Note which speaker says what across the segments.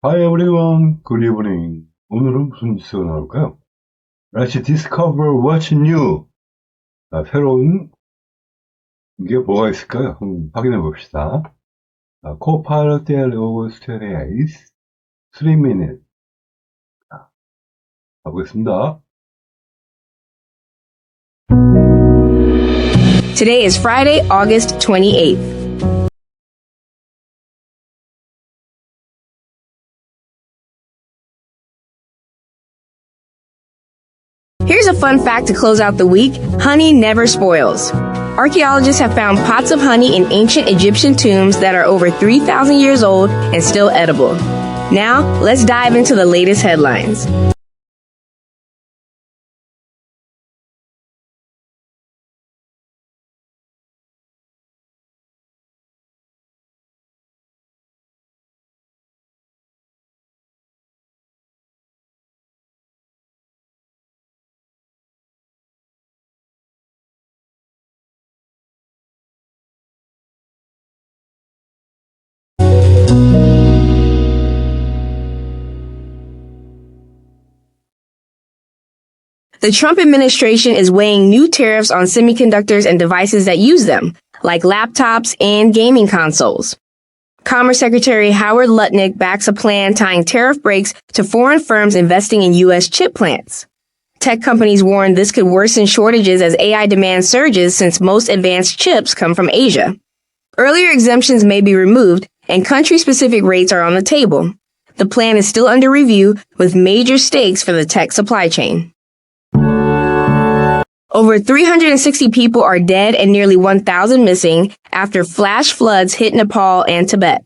Speaker 1: Hi everyone, good evening. 오늘은 무슨 뉴스가 나올까요? Let's discover what's new. 새로운 게 뭐가 있을까요? 확인해 봅시다. Copilot dialogue strategies 3 minutes. 가보겠습니다.
Speaker 2: Today is Friday, August 28th. Here's a fun fact to close out the week. Honey never spoils. Archaeologists have found pots of honey in ancient Egyptian tombs that are over 3,000 years old and still edible. Now, let's dive into the latest headlines. The Trump administration is weighing new tariffs on semiconductors and devices that use them, like laptops and gaming consoles. Commerce Secretary Howard Lutnick backs a plan tying tariff breaks to foreign firms investing in U.S. chip plants. Tech companies warn this could worsen shortages as AI demand surges since most advanced chips come from Asia. Earlier exemptions may be removed, and country-specific rates are on the table. The plan is still under review, with major stakes for the tech supply chain. Over 360 people are dead and nearly 1,000 missing after flash floods hit Nepal and Tibet.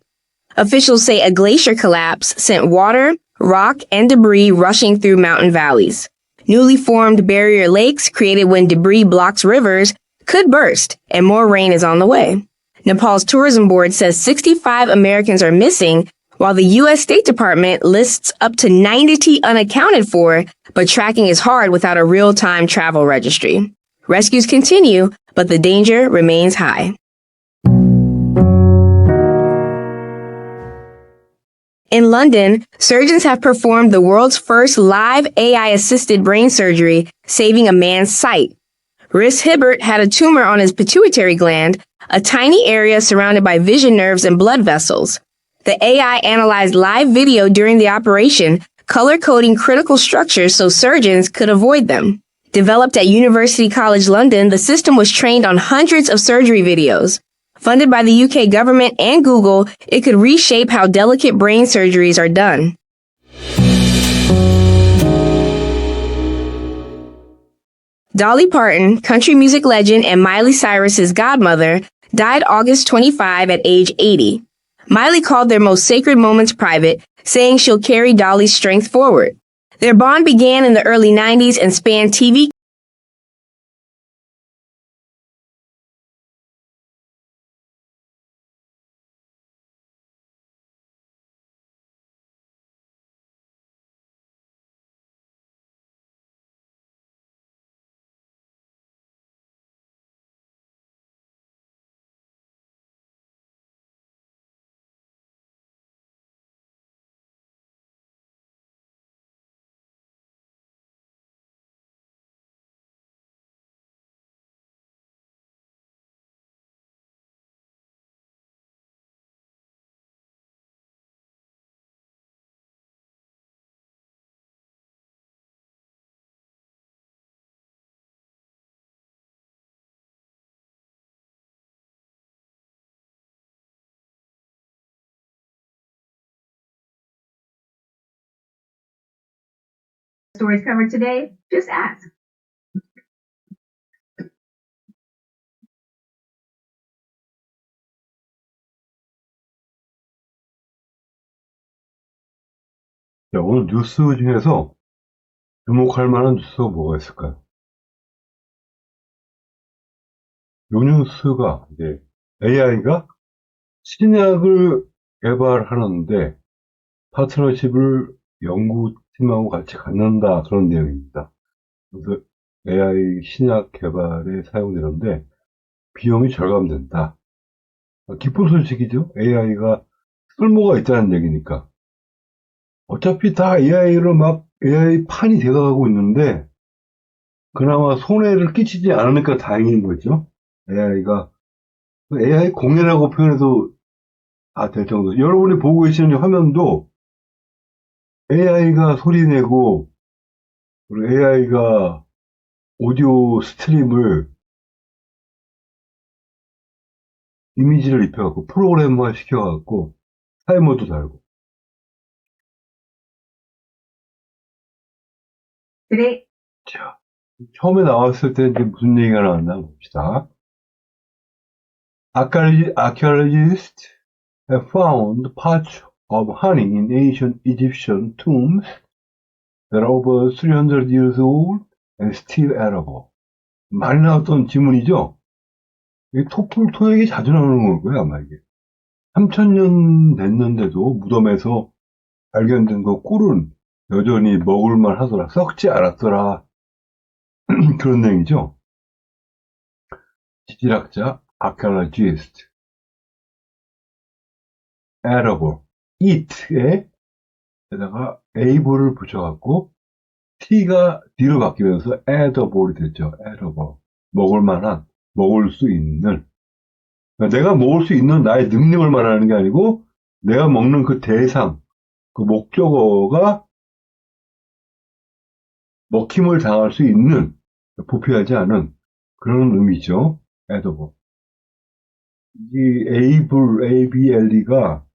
Speaker 2: Officials say a glacier collapse sent water, rock, and debris rushing through mountain valleys. Newly formed barrier lakes created when debris blocks rivers could burst, and more rain is on the way. Nepal's tourism board says 65 Americans are missing, while the U.S. State Department lists up to 90 unaccounted for, but tracking is hard without a real-time travel registry. Rescues continue, but the danger remains high. In London, surgeons have performed the world's first live AI-assisted brain surgery, saving a man's sight. Rhys Hibbert had a tumor on his pituitary gland, a tiny area surrounded by vision nerves and blood vessels. The AI analyzed live video during the operation, color-coding critical structures so surgeons could avoid them. Developed at University College London, the system was trained on hundreds of surgery videos. Funded by the UK government and Google, it could reshape how delicate brain surgeries are done. Dolly Parton, country music legend and Miley Cyrus's godmother, died August 25 at age 80. Miley called their most sacred moments private, saying she'll carry Dolly's strength forward. Their bond began in the early 90s and spanned TV. Stories covered today, just ask.
Speaker 1: 자, 오늘 뉴스 중에서 주목할 만한 뉴스가 뭐가 있을까요? 요 뉴스가 이제 AI가 신약을 개발하는데 파트너십을 연구팀하고 같이 갖는다 그런 내용입니다. 그래서 AI 신약 개발에 사용되는데 비용이 절감된다. 기쁜 소식이죠. AI가 쓸모가 있다는 얘기니까. 어차피 다 AI로 막 AI 판이 되어가고 있는데 그나마 손해를 끼치지 않으니까 다행인 거죠. AI 공해라고 표현해도 될 정도. 여러분이 보고 계시는 화면도 AI가 소리 내고 그리고 AI가 오디오 스트림을 이미지를 입혀갖고 프로그램화 시켜갖고 타이머도 달고.
Speaker 2: Today,
Speaker 1: 자, 처음에 나왔을 때 이제 무슨 얘기가 나왔나 봅시다. Archaeologists have found parts of honey in ancient Egyptian tombs that are over 300 years old and still edible. 많이 나왔던 지문이죠? 이게 토익이 자주 나오는 거고요, 아마 이게. 3000년 됐는데도 무덤에서 발견된 그 꿀은 여전히 먹을만 하더라. 썩지 않았더라. 그런 내용이죠. 지질학자, archaeologist, edible, eat에 에다가 able을 붙여갖고 t가 d로 바뀌면서 edible이 됐죠. edible. 먹을만한, 먹을 수 있는. 그러니까 내가 먹을 수 있는 나의 능력을 말하는 게 아니고 내가 먹는 그 대상, 그 목적어가 먹힘을 당할 수 있는, 부패하지 않은 그런 의미죠. edible. 이 able가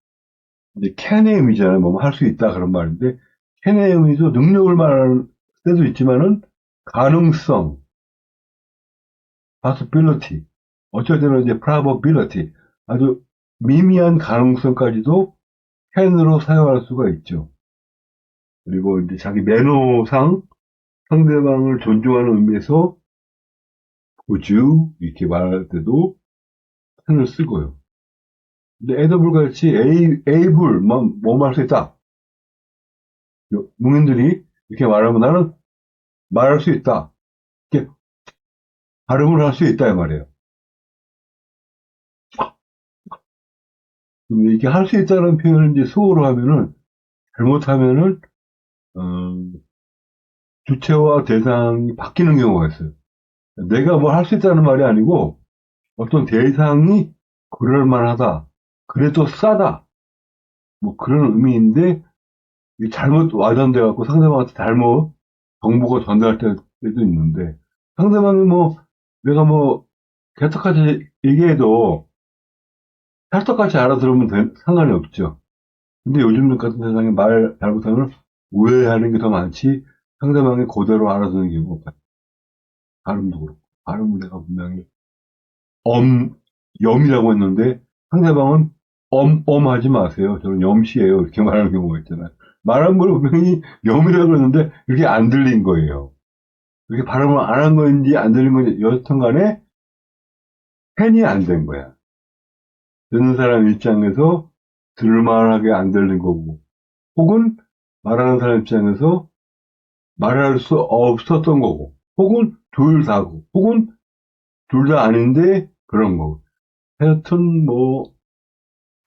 Speaker 1: 이제 can의 의미잖아요. 뭐 할 수 있다 그런 말인데 can의 의미도 능력을 말하는 때도 있지만은 가능성, possibility, 어쩔 때는 이제 probability, 아주 미미한 가능성까지도 can으로 사용할 수가 있죠. 그리고 이제 자기 매너상 상대방을 존중하는 의미에서 would you 이렇게 말할 때도 can을 쓰고요. 근데 edible 같이 able만 뭐 할 수 있다. 문인들이 이렇게 말하면 나는 말할 수 있다. 이렇게 발음을 할 수 있다 이 말이에요. 이렇게 할 수 있다는 표현을 이제 수어로 하면은 잘못하면은 주체와 대상이 바뀌는 경우가 있어요. 내가 뭘 할 수 있다는 말이 아니고 어떤 대상이 그럴 만하다. 그래도 싸다. 뭐 그런 의미인데 잘못 와전돼 갖고 상대방한테 잘못 정보가 전달할 때도 있는데 상대방이 뭐 내가 뭐 개떡같이 얘기해도 찰떡같이 알아들으면 상관이 없죠. 근데 요즘 같은 세상에 말 잘못하면 오해하는 게 더 많지 상대방이 그대로 알아듣는 경우가 없다. 발음도 그렇고 발음을 내가 분명히 염이라고 했는데 상대방은 하지 마세요. 저는 염시예요. 이렇게 말하는 경우가 있잖아요. 말한 걸 분명히 염이라고 했는데 이렇게 안 들린 거예요. 이렇게 발음을 안 한 건지 안 들린 건지 여하튼 간에 팬이 안 된 거야. 듣는 사람 입장에서 들을만하게 안 들린 거고 혹은 말하는 사람 입장에서 말할 수 없었던 거고 혹은 둘 다고 혹은 둘 다 아닌데 그런 거고 하여튼 뭐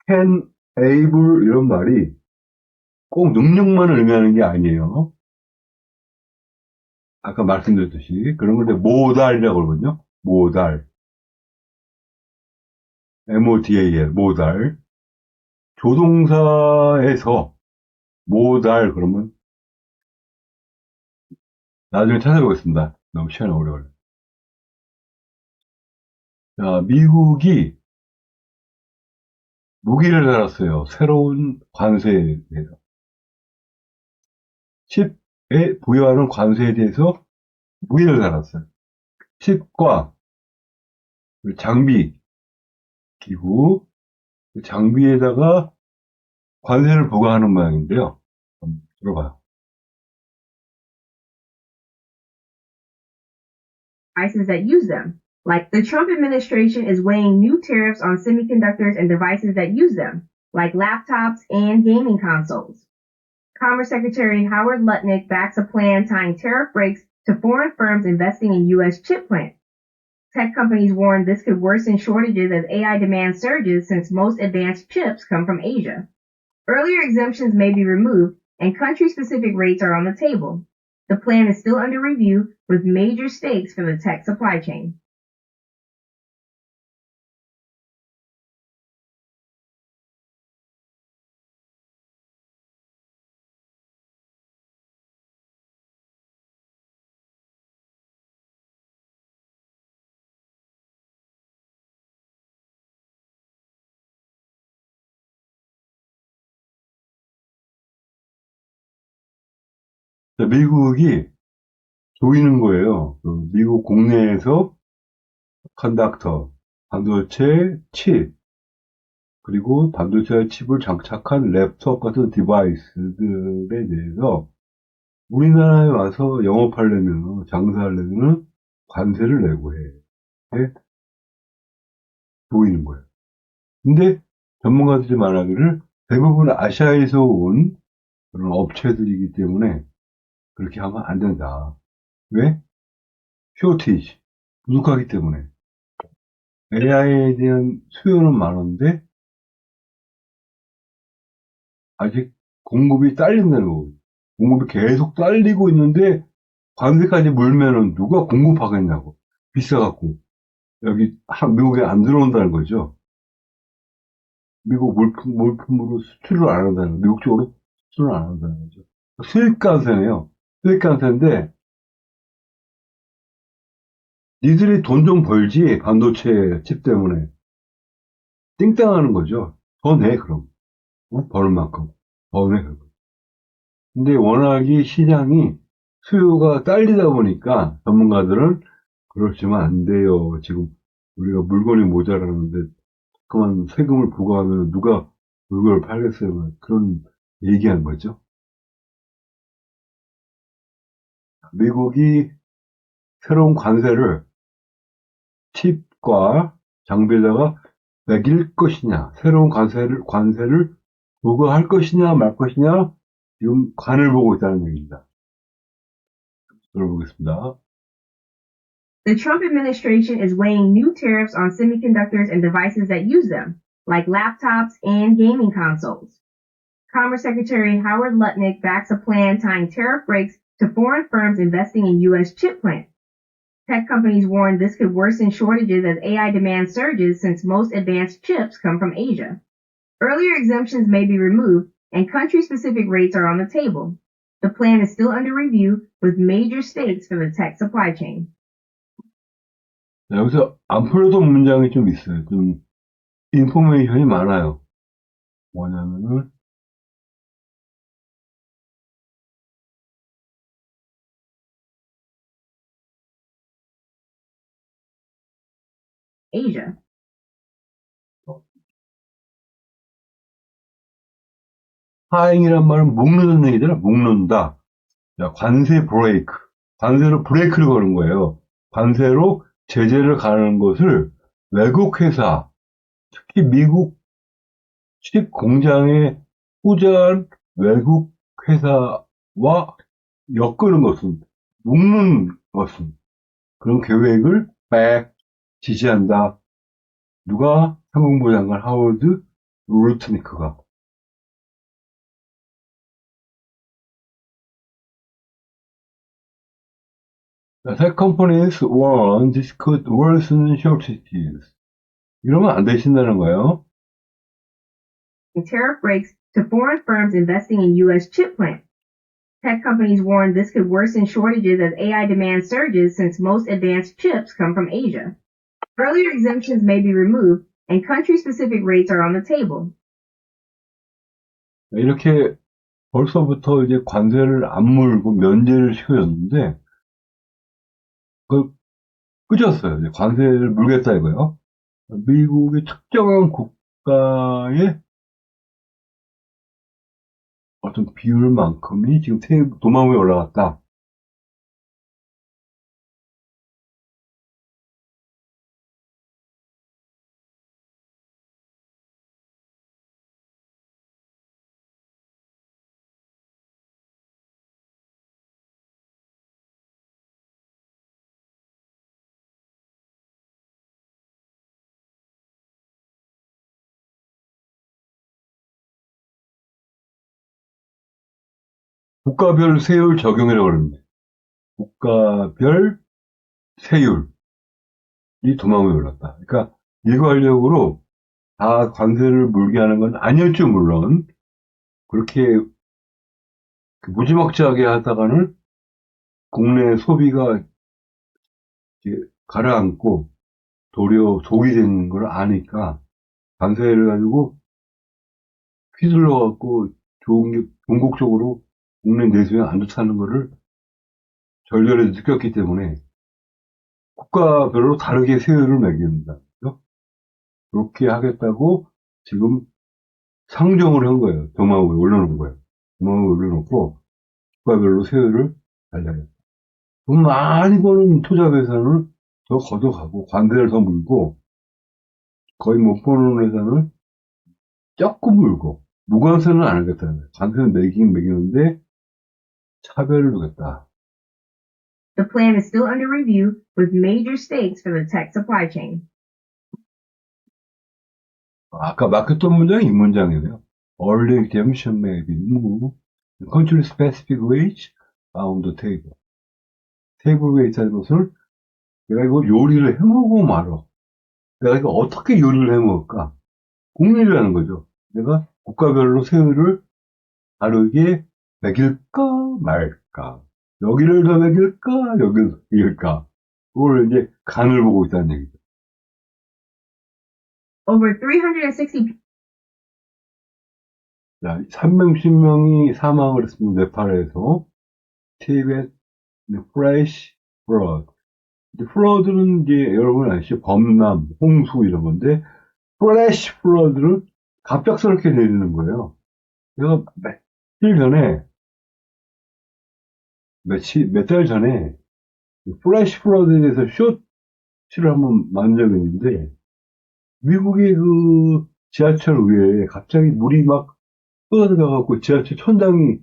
Speaker 1: can, able 이런 말이 꼭 능력만을 의미하는 게 아니에요. 아까 말씀드렸듯이 그런 걸 모달이라고 그러거든요. 모달, modal, 모달. 조동사에서 모달 그러면 나중에 찾아보겠습니다. 너무 시간이 오래 걸려요. 자, 미국이 무기를 달았어요. 새로운 관세에 대해서. 칩에 부여하는 관세에 대해서 무기를 달았어요. 칩과 장비, 기구, 장비에다가 관세를 부과하는 모양인데요. 한번 들어봐요.
Speaker 2: devices that use them. Like the Trump administration is weighing new tariffs on semiconductors and devices that use them, like laptops and gaming consoles. Commerce Secretary Howard Lutnick backs a plan tying tariff breaks to foreign firms investing in U.S. chip plants. Tech companies warn this could worsen shortages as AI demand surges since most advanced chips come from Asia. Earlier exemptions may be removed, and country-specific rates are on the table. The plan is still under review with major stakes for the tech supply chain.
Speaker 1: 미국이 조이는 거예요. 미국 국내에서 컨덕터, 반도체 칩, 그리고 반도체 칩을 장착한 랩톱 같은 디바이스들에 대해서 우리나라에 와서 영업하려면, 장사하려면 관세를 내고 해. 예? 보이는 거예요. 근데 전문가들이 말하기를 대부분 아시아에서 온 그런 업체들이기 때문에 그렇게 하면 안 된다. 왜? 쇼티지. 부족하기 때문에. AI에 대한 수요는 많은데 아직 공급이 딸린다는 거고. 공급이 계속 딸리고 있는데 관세까지 물면은 누가 공급하겠냐고. 비싸갖고. 여기 미국에 안 들어온다는 거죠. 미국 물품으로 수출을 안 한다는 거죠. 미국 쪽으로 수출을 안 한다는 거죠. 수입 관세네요. 수입 관세인데 니들이 돈 좀 벌지 반도체 칩 때문에 띵땅하는 거죠. 더 내 그럼. 버는 만큼 더 내. 근데 워낙이 시장이 수요가 딸리다 보니까 전문가들은 그렇지만 안 돼요. 지금 우리가 물건이 모자라는데 그만 세금을 부과하면 누가 물건을 팔겠어요. 그런 얘기한 거죠. 미국이 새로운 관세를 칩과 장비에다가 매길 것이냐, 새로운 관세를 부과할 것이냐 말 것이냐 지금 관을 보고 있다는 얘기입니다. 들어보겠습니다.
Speaker 2: The Trump administration is weighing new tariffs on semiconductors and devices that use them, like laptops and gaming consoles. Commerce Secretary Howard Lutnick backs a plan tying tariff breaks to foreign firms investing in U.S. chip plants. Tech companies warn this could worsen shortages as AI demand surges since most advanced chips come from Asia. Earlier exemptions may be removed and country-specific rates are on the table. The plan is still under review with major stakes for the tech supply chain.
Speaker 1: 여기서 안 풀어둔 문장이 좀 있어요. 좀 인포메이션이 많아요. 뭐냐면은
Speaker 2: Asia.
Speaker 1: 하행이란 말은 묶는 얘기잖아. 묶는다. 자, 관세 브레이크. 관세로 브레이크를 거는 거예요. 관세로 제재를 가는 것을 외국 회사, 특히 미국 칩 공장에 투자한 외국 회사와 엮는 것은, 묶는 것은, 그런 계획을 지지한다. 누가? 상공부 장관 하워드 루트니크가. The tech companies warn this could worsen shortages. 이러면 안 되신다는 거예요.
Speaker 2: Tariff breaks to foreign firms investing in U.S. chip plants. Tech companies warn this could worsen shortages as AI demand surges since most advanced chips come from Asia. Earlier exemptions may be removed and country-specific rates are on the table.
Speaker 1: 이렇게 벌써부터 이제 관세를 안 물고 면제를 시켜줬는데, 그걸 끄졌어요. 이제 관세를 물겠다 이거요. 미국의 특정한 국가의 어떤 비율만큼이 지금 도마 위에 올라갔다. 국가별 세율 적용이라고 그러는데, 국가별 세율이 도망에 올랐다. 그러니까 일괄적으로 다 관세를 물게 하는 건 아니었죠, 물론. 그렇게 무지막지하게 하다가는 국내 소비가 이제 가라앉고 도리어 독이 되는 걸 아니까 관세를 가지고 휘둘러 갖고 종국적으로 국내 내수에 안 좋다는 거를 절절히 느꼈기 때문에 국가별로 다르게 세율을 매깁니다. 그죠? 그렇게 하겠다고 지금 상정을 한 거예요. 정망을 올려놓은 거예요. 정망을 올려놓고 국가별로 세율을 달라요. 돈 많이 버는 투자회사는 더 걷어가고 관세를 더 물고 거의 못 버는 회사는 조금 물고 무관세는 안 하겠다는 거예요. 관세는 매긴 매기는데 차별을 두겠다.
Speaker 2: The plan is still under review with major stakes for the tech supply chain.
Speaker 1: 아까 맡겼던 문장이 이 문장이에요. Early exemption may be removed. Country specific wage on the table. 테이블 위에 있다는 것을 내가 이거 요리를 해먹고 말어. 내가 이거 어떻게 요리를 해먹을까? 국리라는 거죠. 내가 국가별로 세율을 다르게 매길까 말까. 여기를 더 매길까? 여기를 더 매길까? 그걸 이제 간을 보고 있다는 얘기죠.
Speaker 2: Over 360
Speaker 1: 자, 360명이 사망을 했습니다. 네팔에서. 티벳, 프레시 플러드. 플러드는 이제 여러분 아시죠? 범람, 홍수 이런 건데, 플래시 플러드는 갑작스럽게 내리는 거예요. 제가 몇 달 전에 플래시 플러드에 대해서 쇼츠를 한번 만든 적이 있는데, 미국의 그 지하철 위에 갑자기 물이 막 쏟아져갖고 지하철 천장이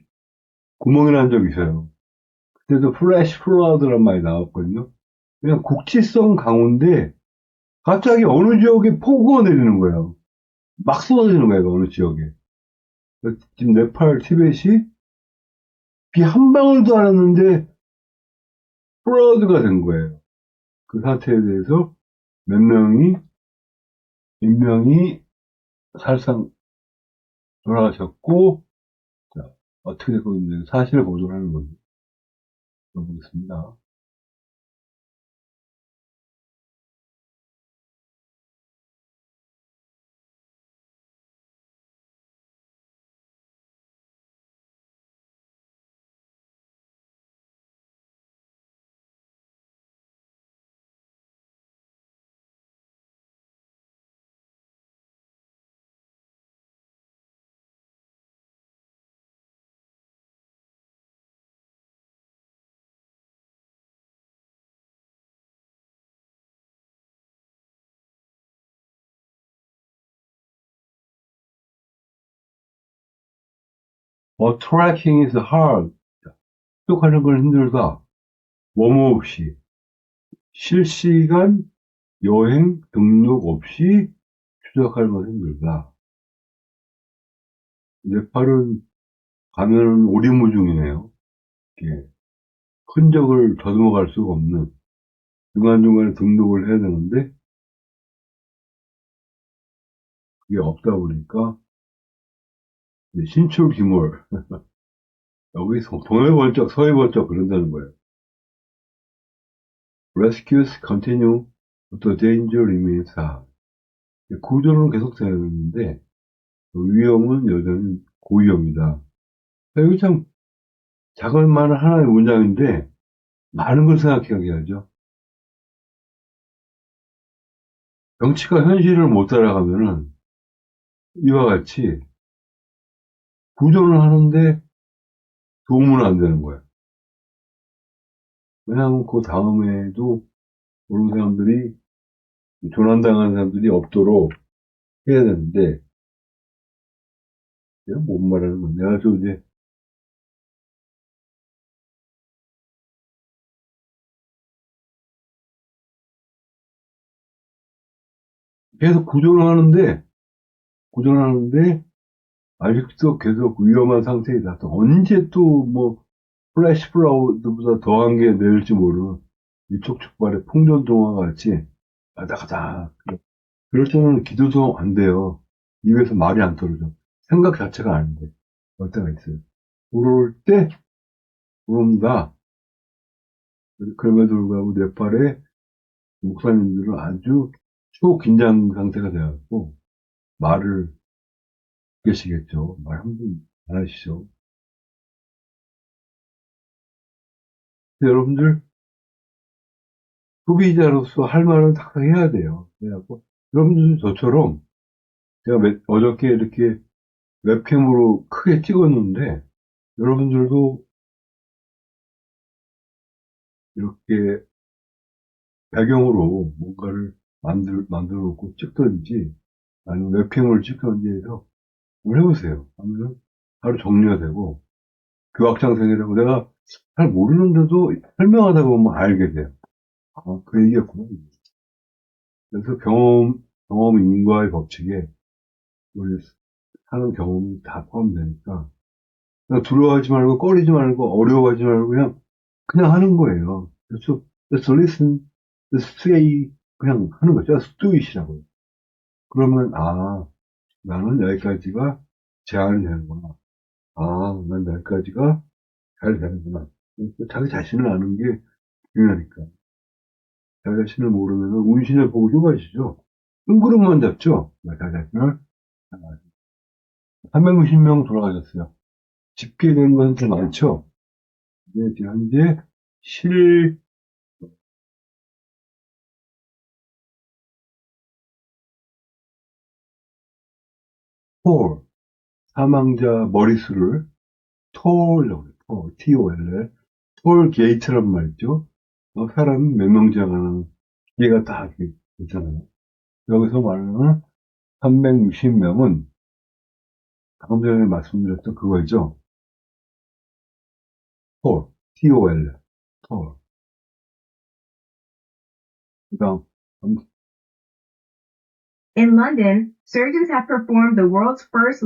Speaker 1: 구멍이 난 적이 있어요. 그때도 플래시 플러드란 말이 나왔거든요. 그냥 국지성 강우인데, 갑자기 어느 지역에 폭우가 내리는 거예요. 막 쏟아지는 거예요, 어느 지역에. 지금 네팔 티벳이 비 한 방울도 안 왔는데 플러드가 된 거예요. 그 사태에 대해서 몇 명이, 인명이 살상 돌아가셨고, 자, 어떻게 됐건지 사실을 보도하는 거죠. 들어보겠습니다. Tracking is hard. 추적하는 건 힘들다. 뭐뭐 없이. 실시간 여행 등록 없이 추적하는 건 힘들다. 네팔은 가면은 오리무중이네요. 이렇게 흔적을 더듬어 갈 수가 없는 중간중간에 등록을 해야 되는데 그게 없다 보니까 신출귀몰 여기서 동해 번쩍 서해 번쩍 그런다는 거예요. Rescues continue, but the danger remains high. 구조는 계속 되는데 위험은 여전히 고위험이다. 여기 참 작은만 하나의 문장인데 많은 걸 생각하게 하죠. 정치가 현실을 못 따라가면은 이와 같이 구조는 하는데 도움은 안 되는 거야. 왜냐하면 그 다음에도 그런 사람들이 조난당하는 사람들이 없도록 해야 되는데 내가 못 말하는 건 내가 좀 이제 계속 구조를 하는데 아직도 계속 위험한 상태이다. 또 언제 또 뭐, 플래시 플라우드보다 더한 게 내릴지 모르는 일촉즉발의 풍전등화 같이 가다가다. 그럴 때는 기도도 안 돼요. 입에서 말이 안 떨어져. 생각 자체가 아닌데. 그럴 때가 있어요. 그럴 때, 그런다. 그럼에도 불구하고 네팔의 목사님들은 아주 초긴장 상태가 돼갖고 말을 계시겠죠. 말 한 분 안 하시죠. 여러분들 소비자로서 할 말은 다 해야 돼요. 그래갖고 여러분들 저처럼 제가 어저께 이렇게 웹캠으로 크게 찍었는데 여러분들도 이렇게 배경으로 뭔가를 만들어 놓고 찍든지 아니면 웹캠으로 찍든지 해서 한번 해보세요. 하면은 바로 정리가 되고 교학장생이라고 내가 잘 모르는데도 설명하다 보면 알게 돼요. 아, 그 얘기였구나. 그래서 경험인과의 법칙에 우리 사는 경험이 다 포함되니까 그냥 두려워하지 말고 꺼리지 말고 어려워하지 말고 그냥 하는 거예요. 그래서 just listen, just say 그냥 하는 거죠. just do it이라고요. 그러면 나는 여기까지가 제한이 되는구나. 난 여기까지가 잘 되는구나. 자기 자신을 아는 게 중요하니까. 자기 자신을 모르면 운신을 보고 휴가지죠. 뜬구름만 잡죠. 자기 자신을. 360명 돌아가셨어요. 집계된 건 좀 많죠. 네, 지금 현재 실, 톨, 사망자 머릿수를 톨이라고 해요. T-O-L, 톨 게이트란 말이죠. 사람 몇 명 지나가는 기계가 다 이렇게 있잖아요. 여기서 말하는 360명은 방금 전에 말씀드렸던 그거죠. 톨, T-O-L, 톨. 그다음
Speaker 2: In London, surgeons have performed the world's first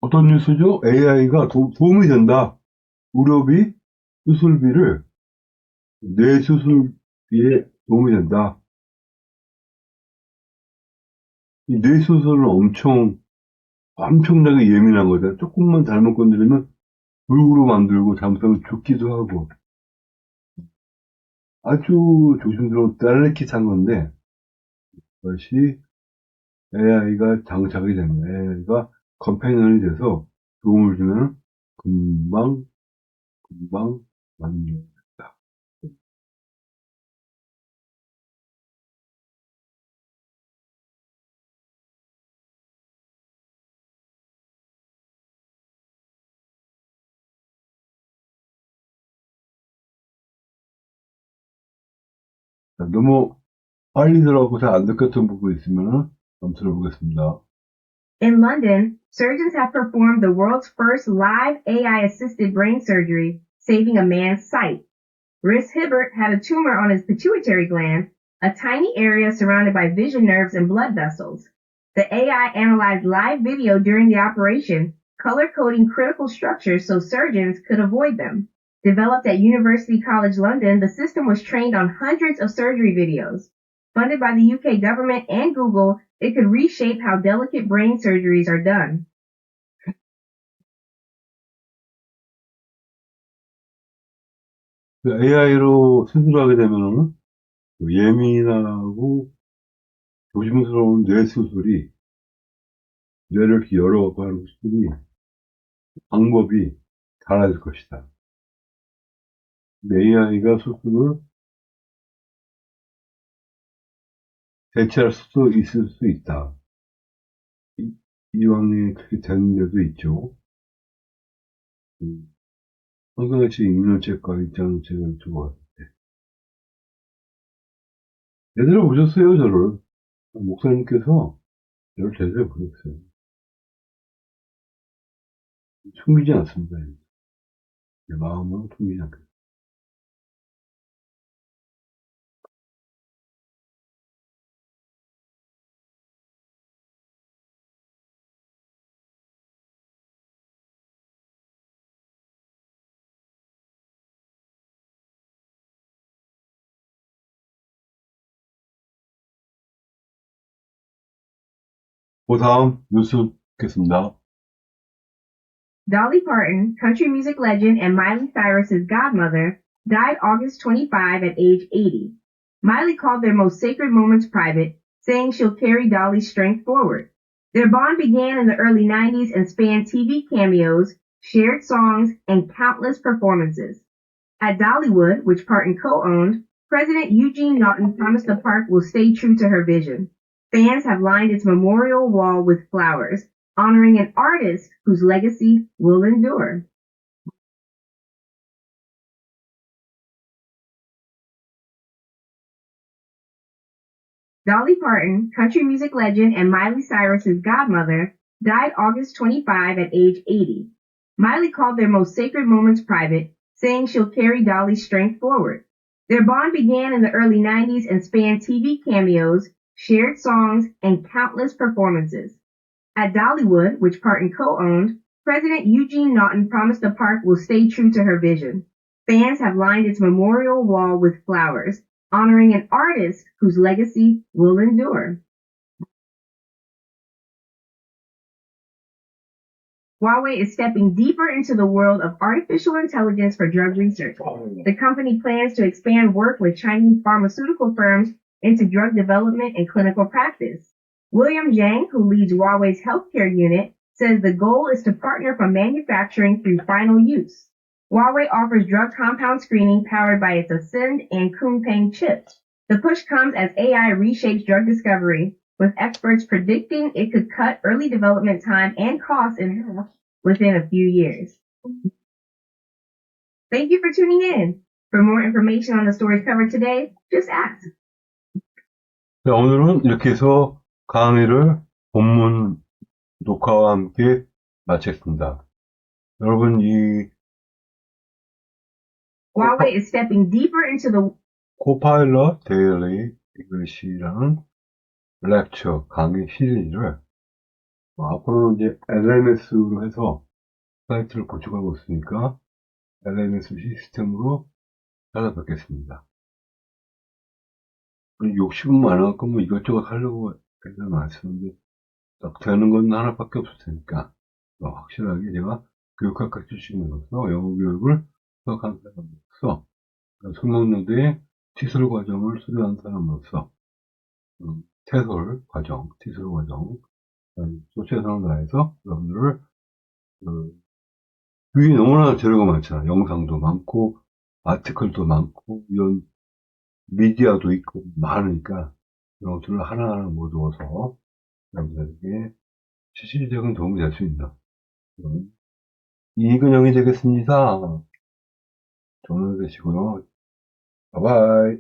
Speaker 1: 어떤 뉴스죠? AI가 도움이 된다. 의료비, 수술비를 뇌수술비에 도움이 된다. 이 뇌수술은 엄청나게 예민한 거다. 조금만 잘못 건드리면 불구로 만들고 잘못하면 죽기도 하고 아주 조심스러운 딸래키한 건데 그것이 AI가 장착이 됩니다. AI가 컴패니언이 돼서 도움을 주면 금방 만듭니다. 너무 빨리 들어가고 잘 안 듣겠던 부분이 있으면 한번 들어보겠습니다.
Speaker 2: In London, surgeons have performed the world's first live AI-assisted brain surgery, saving a man's sight. Rhys Hibbert had a tumor on his pituitary gland, a tiny area surrounded by vision nerves and blood vessels. The AI analyzed live video during the operation, color-coding critical structures so surgeons could avoid them. Developed at University College London, the system was trained on hundreds of surgery videos. Funded by the UK government and Google, it could reshape how delicate brain surgeries are done.
Speaker 1: AI로 수술하게 되면은 예민하고 조심스러운 뇌수술이 뇌를 이렇게 열어갖고 하는 수술이 방법이 달라질 것이다. AI가 수술을 대체할 수도 있을 수 있다. 이왕에 그렇게 되는 데도 있죠. 한가같이 인문책과 입장은 제가 좋아요. 제대로 보셨어요, 저를. 목사님께서 저를 제대로 보셨어요. 숨기지 않습니다. 내 마음은 숨기지 않겠습니다. 그 다음 뉴스 듣겠습니다.
Speaker 2: Dolly Parton, country music legend and Miley Cyrus's godmother, died August 25 at age 80. Miley called their most sacred moments private, saying she'll carry Dolly's strength forward. Their bond began in the early 90s and spanned TV cameos, shared songs, and countless performances. At Dollywood, which Parton co-owned, President Eugene Naughton promised the park will stay true to her vision. Fans have lined its memorial wall with flowers, honoring an artist whose legacy will endure. Dolly Parton, country music legend and Miley Cyrus's godmother, died August 25 at age 80. Miley called their most sacred moments private, saying she'll carry Dolly's strength forward. Their bond began in the early 90s and spanned TV cameos, shared songs, and countless performances. At Dollywood, which Parton co-owned, President Eugene Naughton promised the park will stay true to her vision. Fans have lined its memorial wall with flowers, honoring an artist whose legacy will endure. Huawei is stepping deeper into the world of artificial intelligence for drug research. The company plans to expand work with Chinese pharmaceutical firms into drug development and clinical practice. William Zhang, who leads Huawei's healthcare unit, says the goal is to partner from manufacturing through final use. Huawei offers drug compound screening powered by its Ascend and Kunpeng chips. The push comes as AI reshapes drug discovery, with experts predicting it could cut early development time and costs in half within a few years. Thank you for tuning in. For more information on the stories covered today, just ask.
Speaker 1: 네, 오늘은 이렇게 해서 강의를 본문 녹화와 함께 마쳤습니다. 여러분, 이
Speaker 2: Huawei is stepping deeper into the
Speaker 1: 코파일럿 데일리 잉글리시라는 렉처 강의 시리즈를 앞으로는 이제 LMS로 해서 사이트를 구축하고 있으니까 LMS 시스템으로 찾아뵙겠습니다. 욕심은 많아갖고 뭐 이것저것 하려고 애들 많았었는데 딱 되는 건 하나밖에 없을 테니까 확실하게 제가 교육학과 출신으로서 영어 교육을 수학한 사람으로서 송영노대의 티술 과정을 수료한 사람으로서 태솔 과정, 티술 과정 또 최선을 다해서 여러분들을 유이 너무나 재료가 많잖아. 영상도 많고 아티클도 많고 이런 미디어도 있고 많으니까 이런 것들을 하나하나 모두어서 여러분들에게 실질적인 도움이 될 수 있는 이근영이 되겠습니다. 좋은 하루 되시고요. 바이바이.